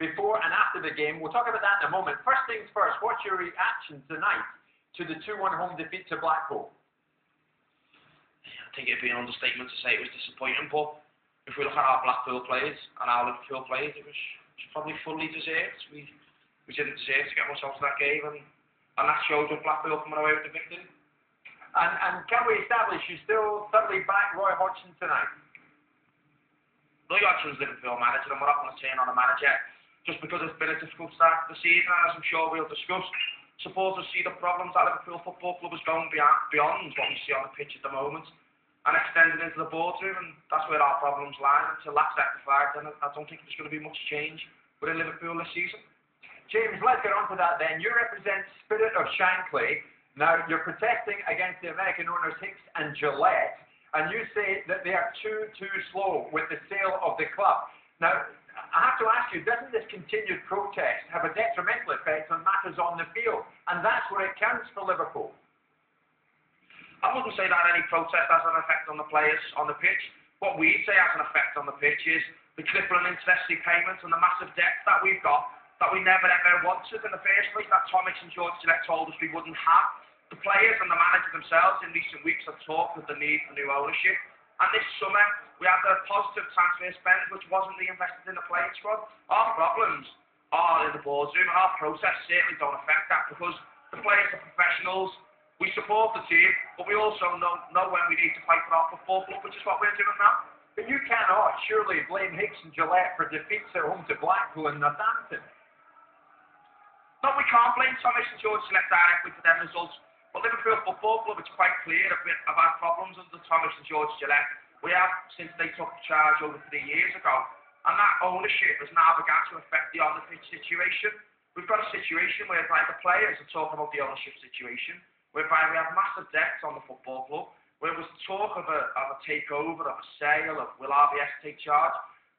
before and after the game. We'll talk about that in a moment. First things first, what's your reaction tonight to the 2-1 home defeat to Blackpool? I think it'd be an understatement to say it was disappointing, but if we look at our Blackpool players and our Liverpool players, it was probably fully deserved. We didn't deserve to get ourselves to that game, and that shows with Blackpool coming away with the victory. And can we establish you still thoroughly back Roy Hodgson tonight? Roy Hodgson's Liverpool manager, and we're not going to turn on a manager just because it's been a difficult start to the season, as I'm sure we'll discuss. Supporters see the problems that Liverpool Football Club is going beyond what we see on the pitch at the moment and extending into the boardroom, and that's where our problems lie. Until that's rectified, then I don't think there's going to be much change within Liverpool this season. James, let's get on to that then. You represent Spirit of Shankly. Now, you're protesting against the American owners Hicks and Gillett, and you say that they are too slow with the sale of the club. Now, I have to ask you, doesn't this continued protest have a detrimental effect on matters on the field? And that's where it counts for Liverpool. I wouldn't say that any protest has an effect on the players on the pitch. What we'd say has an effect on the pitch is the crippling interest payments and the massive debt that we've got that we never ever wanted in the first place, that Tom Hicks and George Gillett told us we wouldn't have. The players and the manager themselves in recent weeks have talked of the need for new ownership. And this summer, we had a positive transfer spend which wasn't reinvested in the playing squad. Our problems are in the boardroom, and our process certainly don't affect that because the players are professionals. We support the team, but we also know when we need to fight for our football club, which is what we're doing now. But you cannot surely blame Hicks and Gillett for defeats at home to Blackpool and Northampton. No, we can't blame Tom Hicks and George Gillett directly for them results. But Liverpool Football Club, it's quite clear of our problems under Tom Hicks and George Gillett. We have since they took charge over 3 years ago. And that ownership has now begun to affect the on-the-pitch situation. We've got a situation whereby the players are talking about the ownership situation, whereby we have massive debts on the football club, where there's talk of a takeover, of a sale, of will RBS take charge.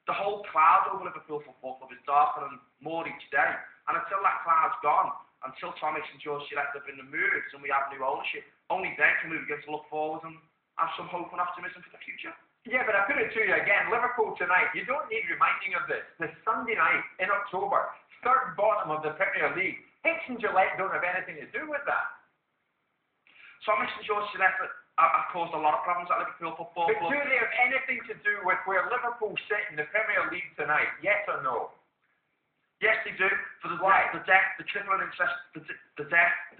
The whole cloud over Liverpool Football Club is darkening more each day. And until that cloud's gone, until Tom Hicks and George Gillett have been removed and we have new ownership, only then can we begin to look forward and have some hope and optimism for the future. Yeah, but I put it to you again, Liverpool tonight, you don't need reminding of this. This Sunday night in October, third bottom of the Premier League. Hicks and Gillett don't have anything to do with that. Tom Hicks and George Gillett have caused a lot of problems at Liverpool Football Club. But do they have anything to do with where Liverpool sit in the Premier League tonight? Yes or no? Yes, they do. For the debt, the crippling interest, the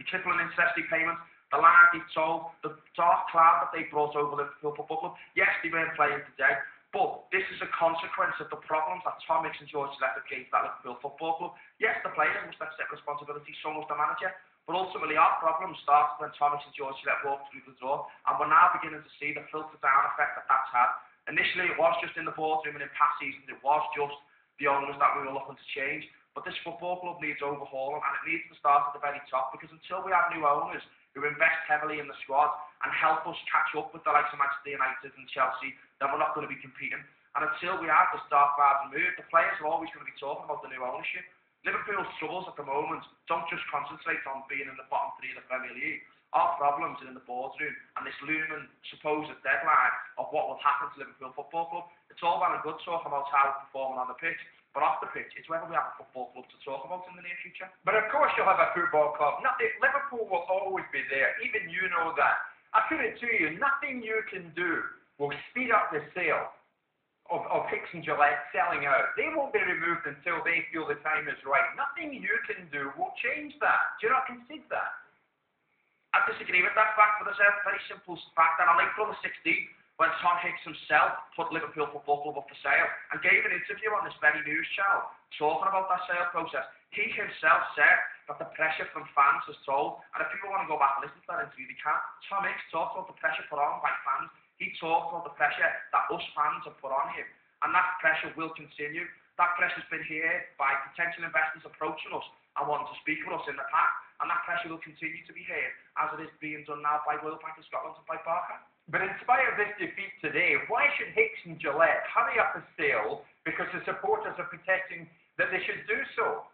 crippling interest payments, the land they sold, the dark cloud that they brought over Liverpool Football Club. Yes, they weren't playing today, but this is a consequence of the problems that Tom Hicks and George Gillett have created at Liverpool Football Club. Yes, the players must accept responsibility, so must the manager. But ultimately, our problem started when Tom Hicks and George Gillett walked through the door, and we're now beginning to see the filter-down effect that that's had. Initially, it was just in the boardroom, and in past seasons, it was just the owners that we were looking to change. But this football club needs overhauling, and it needs to start at the very top, because until we have new owners who invest heavily in the squad and help us catch up with the likes of Manchester United and Chelsea, then we're not going to be competing. And until we have the dark clouds removed, the players are always going to be talking about the new ownership. Liverpool's troubles at the moment don't just concentrate on being in the bottom 3 of the Premier League. Our problems are in the boardroom and this looming supposed deadline of what will happen to Liverpool Football Club. It's all well and good talking about how we're performing on the pitch, but off the pitch, it's whether we have a football club to talk about in the near future. But of course you'll have a football club. Liverpool will always be there. Even you know that. I put it to you, nothing you can do will speed up the sale of Hicks and Gillett selling out. They won't be removed until they feel the time is right. Nothing you can do will change that. Do you not concede that? I disagree with that fact, but there's a very simple fact that on April the 16th, when Tom Hicks himself put Liverpool Football Club up for sale and gave an interview on this very news channel talking about that sale process, he himself said that the pressure from fans has told, and if people want to go back and listen to that interview, they can. Tom Hicks talked about the pressure put on by fans. He talked about the pressure that us fans have put on him, and that pressure will continue. That pressure's been here by potential investors approaching us and wanting to speak with us in the past, and that pressure will continue to be here, as it is being done now by Royal Bank of Scotland and by Barker. But in spite of this defeat today, why should Hicks and Gillett hurry up a sale because the supporters are protesting that they should do so?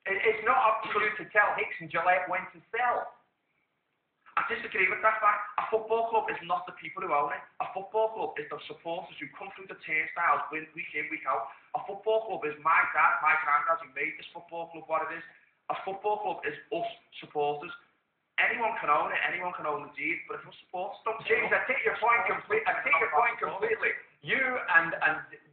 It's not up to you to tell Hicks and Gillett when to sell. I disagree with that fact. A football club is not the people who own it. A football club is the supporters who come through the turnstiles week in, week out. A football club is my dad, my granddad who made this football club what it is. A football club is us supporters. Anyone can own it, anyone can own the deed, but if us supporters don't... James, I take your point completely. You and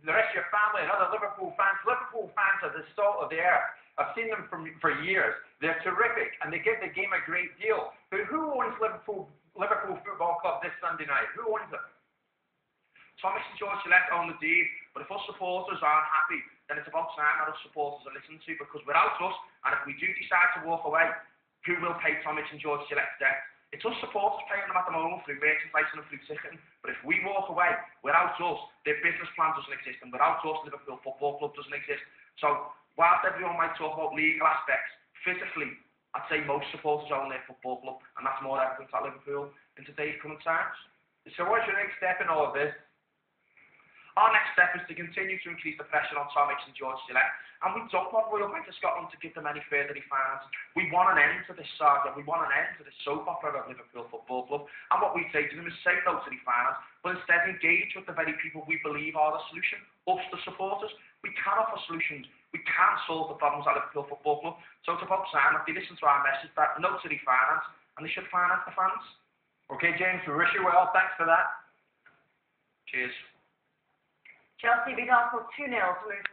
the rest of your family and other Liverpool fans are the salt of the earth. I've seen them for years. They're terrific, and they give the game a great deal. But who owns Liverpool Football Club this Sunday night? Who owns it? Thomas and George Gillette own the deed, but if us supporters aren't happy, then it's about time that us supporters are listened to, because without us, and if we do decide to walk away, who will pay Thomas and George Gillette's debt? It's us supporters paying them at the moment through merchandise and through ticketing, but if we walk away, without us, their business plan doesn't exist, and without us, Liverpool Football Club doesn't exist. So, whilst everyone might talk about legal aspects, physically, I'd say most supporters own their football club, and that's more evident at Liverpool in today's current times. So what's your next step in all of this? Our next step is to continue to increase the pressure on Tom Hicks and George Gillette, and we don't want Royal Bank of Scotland to give them any further refinance. We want an end to this saga. We want an end to this soap opera of Liverpool Football Club, and what we say to them is say no to refinance, but instead engage with the very people we believe are the solution, us the supporters. We can offer solutions. We can solve the problems at Liverpool Football Club. So it's about time that they listen to our message that no to refinance, and they should finance the fans. Okay, James, we wish you well. Thanks for that. Cheers. Chelsea beat Arsenal 2-0 to move